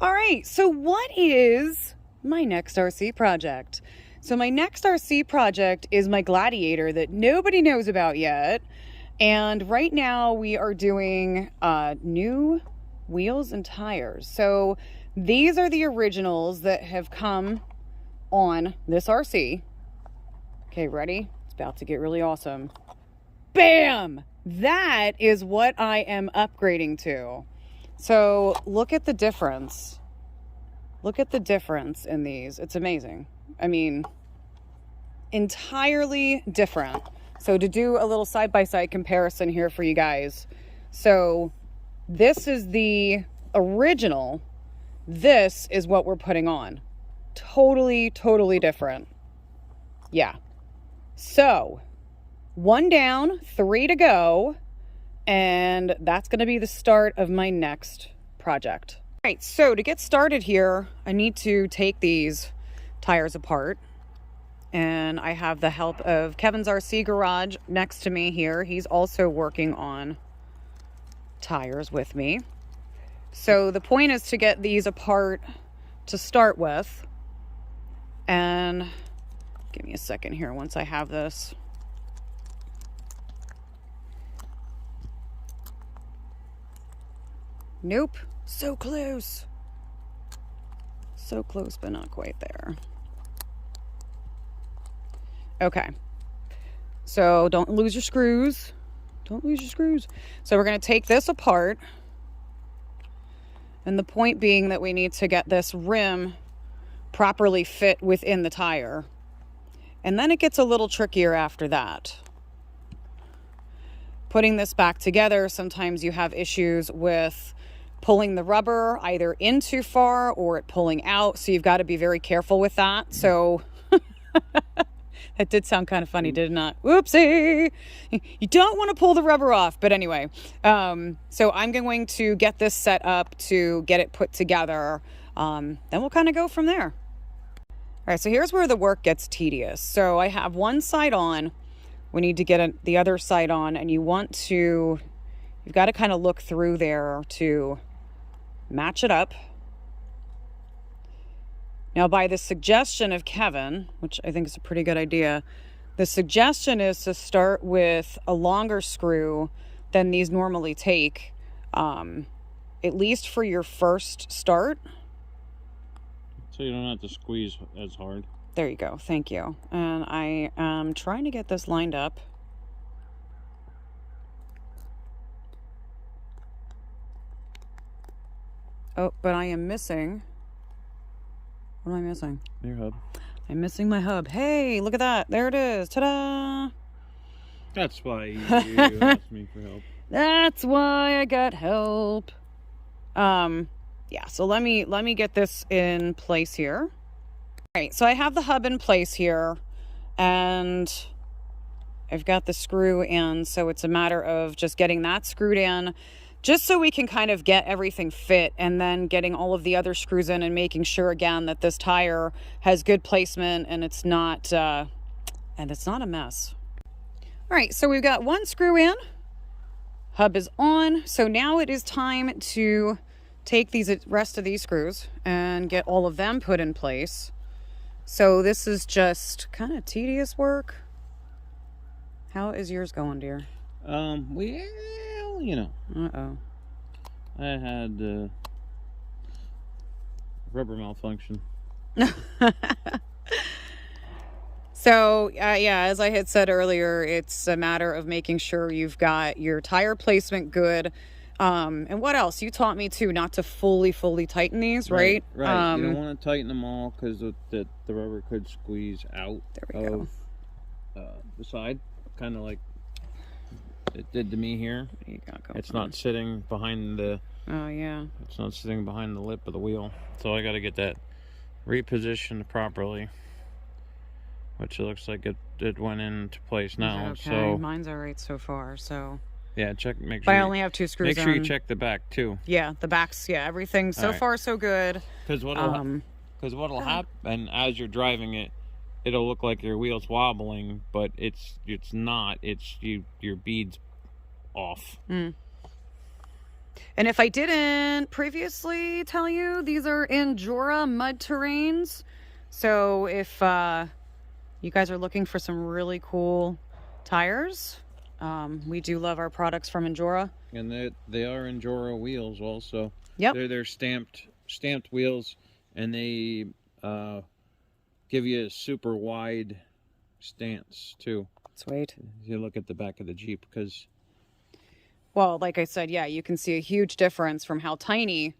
All right, so what is my next RC project? So my next RC project is my Gladiator that nobody knows about yet. And right now we are doing new wheels and tires. So these are the originals that have come on this RC. Okay, ready? It's about to get really awesome. Bam! That is what I am upgrading to. So look at the difference. Look at the difference in these. It's amazing. I mean, entirely different. So to do a little side-by-side comparison here for you guys. So this is the original. This is what we're putting on. Totally, totally different. Yeah. So 1 down, 3 to go. And that's going to be the start of my next project. All right, so to get started here, I need to take these tires apart. And I have the help of Kevin's RC Garage next to me here. He's also working on tires with me. So the point is to get these apart to start with. And give me a second here once I have this. Nope. So close. So close, but not quite there. Okay. So don't lose your screws. Don't lose your screws. So we're going to take this apart. And the point being that we need to get this rim properly fit within the tire. And then it gets a little trickier after that. Putting this back together, sometimes you have issues with pulling the rubber either in too far or it pulling out. So you've got to be very careful with that. So that did sound kind of funny, did it not? Whoopsie. You don't want to pull the rubber off. But anyway, so I'm going to get this set up to get it put together. Then we'll kind of go from there. All right, so here's where the work gets tedious. So I have one side on. We need to get the other side on, and you've got to kind of look through there to match it up. Now, by the suggestion of Kevin, which I think is a pretty good idea, the suggestion is to start with a longer screw than these normally take, at least for your first start. So you don't have to squeeze as hard. There you go. Thank you. And I am trying to get this lined up. Oh, but I am missing. What am I missing? Your hub. I'm missing my hub. Hey, look at that. There it is. Ta-da! That's why you asked me for help. That's why I got help. Yeah, so let me get this in place here. All right, so I have the hub in place here, and I've got the screw in, so it's a matter of just getting that screwed in, just so we can kind of get everything fit, and then getting all of the other screws in and making sure again that this tire has good placement and it's not a mess. All right, so we've got one screw in, hub is on, so now it is time to take these rest of these screws and get all of them put in place. So this is just kind of tedious work. How is yours going, dear? Well, you know. Uh-oh. I had rubber malfunction. So, yeah, as I had said earlier, it's a matter of making sure you've got your tire placement good. And what else? You taught me, too, not to fully tighten these, right? Right. You don't want to tighten them all because the rubber could squeeze out of the side, kind of like it did to me here. It's not sitting behind the... Oh, yeah. It's not sitting behind the lip of the wheel. So I got to get that repositioned properly, which it looks like it went into place now. Okay, so mine's all right so far, so... Yeah, make sure. But I only have 2 screws. Make sure you check the back too. Yeah, the backs. Yeah, everything so far so good. Because what'll happen as you're driving it, it'll look like your wheel's wobbling, but it's not. It's your bead's off. And if I didn't previously tell you, these are Injora mud terrains. So if you guys are looking for some really cool tires, we do love our products from Injora. And they are Injora wheels also. Yep. They're stamped wheels, and they give you a super wide stance too. Sweet. You look at the back of the Jeep, because, well, like I said, yeah, you can see a huge difference from how tiny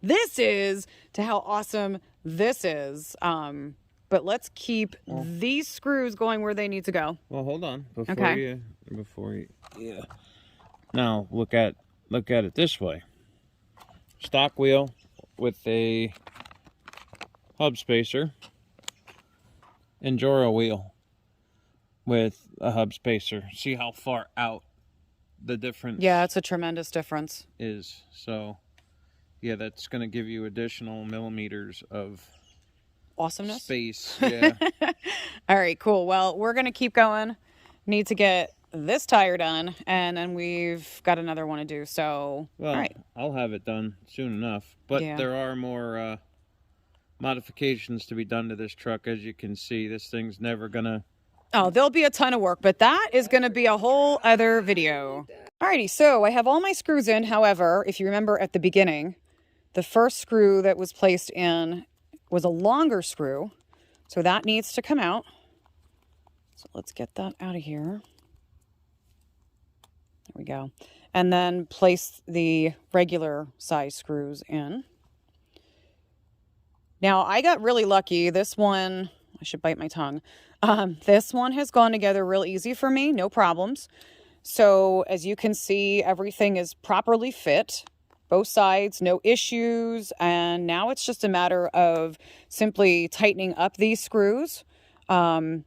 this is to how awesome this is. But let's keep these screws going where they need to go. Well, hold on before you yeah. Now look at it this way. Stock wheel with a hub spacer. Injora wheel with a hub spacer. See how far out the difference? Yeah, it's a tremendous difference. Is. So, yeah, that's going to give you additional millimeters of awesomeness. Space, yeah. All right, cool. Well, we're going to keep going. Need to get this tire done, and then we've got another one to do. So, well, all right. I'll have it done soon enough. But there are more modifications to be done to this truck. As you can see, this thing's never going to... Oh, there'll be a ton of work, but that is going to be a whole other video. Alrighty, so I have all my screws in. However, if you remember at the beginning, the first screw that was placed in was a longer screw, so that needs to come out. So let's get that out of here. There we go. And then place the regular size screws in. Now, I got really lucky. This one, I should bite my tongue. This one has gone together real easy for me, no problems. So as you can see, everything is properly fit. Both sides, no issues. And now it's just a matter of simply tightening up these screws. And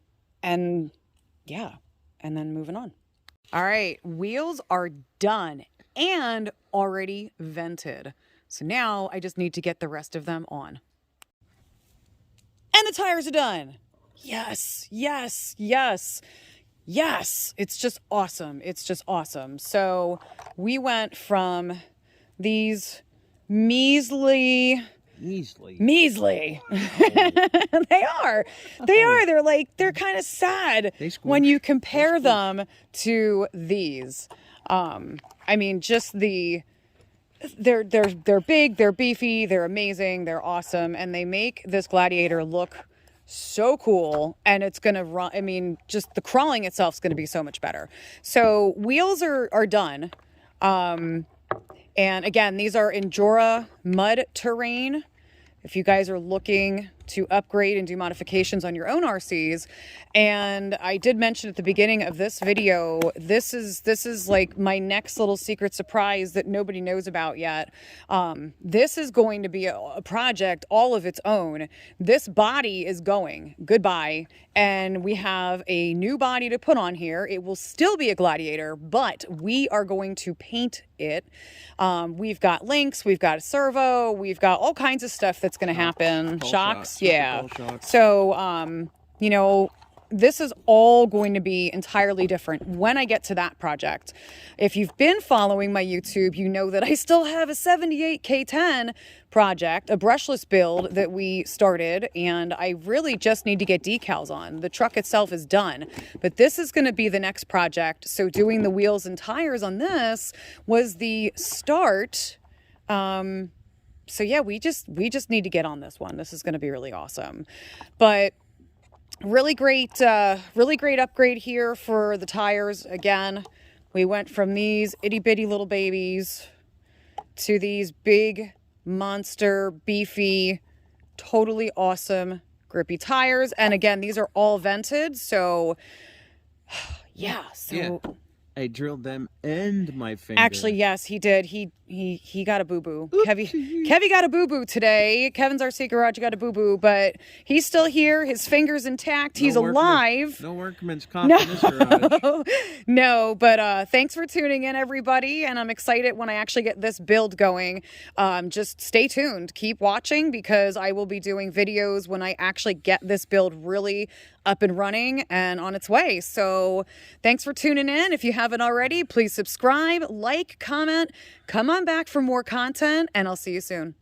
yeah, and then moving on. All right, wheels are done and already vented. So now I just need to get the rest of them on. And the tires are done. Yes, yes, yes, yes. It's just awesome. It's just awesome. So we went from these measly. They are. They're kind of sad when you compare them to these. I mean, just they're big, they're beefy, they're amazing, they're awesome, and they make this Gladiator look so cool. And it's gonna run. I mean, just the crawling itself is gonna be so much better. So wheels are done. And again, these are Injora mud terrain. If you guys are looking to upgrade and do modifications on your own RCs. And I did mention at the beginning of this video, this is like my next little secret surprise that nobody knows about yet. This is going to be a project all of its own. This body is going goodbye, and we have a new body to put on here. It will still be a Gladiator, but we are going to paint it. We've got links, we've got a servo, we've got all kinds of stuff that's going to happen. Shocks. Yeah. So, you know, this is all going to be entirely different when I get to that project. If you've been following my YouTube, you know that I still have a 78 K10 project, a brushless build that we started, and I really just need to get decals on. The truck itself is done, but this is going to be the next project. So doing the wheels and tires on this was the start. So yeah, we just need to get on this one. This is going to be really awesome. But really great upgrade here for the tires. Again, we went from these itty bitty little babies to these big monster, beefy, totally awesome, grippy tires. And again, these are all vented. So yeah, I drilled them and my finger. Actually, yes, he did. He got a boo-boo. Kevy got a boo-boo today. Kevin's RC Garage got a boo-boo, but he's still here. His finger's intact. He's alive. No workman's comp in this garage. No, but thanks for tuning in, everybody, and I'm excited when I actually get this build going. Just stay tuned. Keep watching, because I will be doing videos when I actually get this build really up and running and on its way. So thanks for tuning in. If you haven't already, please subscribe, like, comment, come on back for more content, and I'll see you soon.